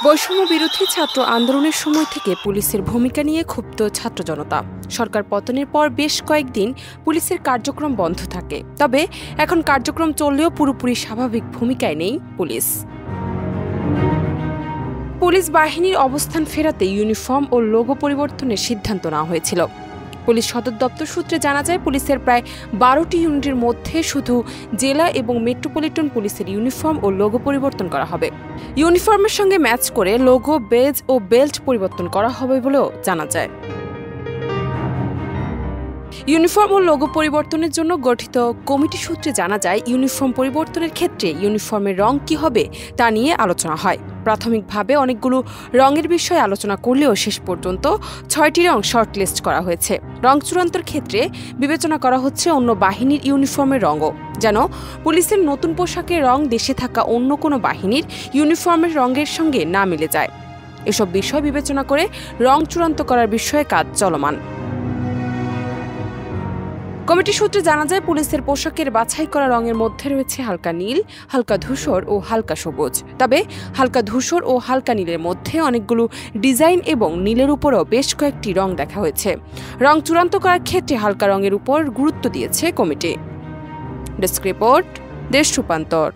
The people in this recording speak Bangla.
বৈষম্য বিরোধী ছাত্র আন্দোলনের সময় থেকে পুলিশের ভূমিকা নিয়ে ক্ষুব্ধ ছাত্র জনতা। সরকার পতনের পর বেশ কয়েকদিন পুলিশের কার্যক্রম বন্ধ থাকে, তবে এখন কার্যক্রম চললেও পুরোপুরি স্বাভাবিক ভূমিকায় নেই পুলিশ। পুলিশ বাহিনীর অবস্থান ফেরাতে ইউনিফর্ম ও লোগো পরিবর্তনের সিদ্ধান্ত নেওয়া হয়েছিল। পুলিশ সদর দপ্তর সূত্রে জানা যায়, পুলিশের প্রায় 12টি ইউনিটের মধ্যে শুধু জেলা এবং মেট্রোপলিটন পুলিশের ইউনিফর্ম ও লোগো পরিবর্তন করা হবে। ইউনিফর্মের সঙ্গে ম্যাচ করে লোগো, বেজ ও বেল্ট পরিবর্তন করা হবে বলেও জানা যায়। ইউনিফর্ম ও লোগো পরিবর্তনের জন্য গঠিত কমিটি সূত্রে জানা যায়, ইউনিফর্ম পরিবর্তনের ক্ষেত্রে ইউনিফর্মের রং কি হবে তা নিয়ে আলোচনা হয়। প্রাথমিকভাবে অনেকগুলো রঙের বিষয়ে আলোচনা করলেও শেষ পর্যন্ত 6টি রং শর্টলিস্ট করা হয়েছে। রং চূড়ান্তর ক্ষেত্রে বিবেচনা করা হচ্ছে অন্য বাহিনীর ইউনিফর্মের রঙও, যেন পুলিশের নতুন পোশাকের রং দেশে থাকা অন্য কোনো বাহিনীর ইউনিফর্মের রঙের সঙ্গে না মিলে যায়। এসব বিষয় বিবেচনা করে রং চূড়ান্ত করার বিষয়ে কাজ চলমান। কমিটি সূত্রে জানা যায়, পুলিশের পোশাকের বাছাই করা রঙের মধ্যে রয়েছে হালকা নীল, হালকা ধূসর ও হালকা সবুজ। তবে হালকা ধূসর ও হালকা নীলের মধ্যে অনেকগুলো ডিজাইন এবং নীলের উপরও বেশ কয়েকটি রং দেখা হয়েছে। রং চূড়ান্ত করার ক্ষেত্রে হালকা রঙের উপর গুরুত্ব দিয়েছে কমিটি। ডেস্ক রিপোর্ট, দেশ রূপান্তর।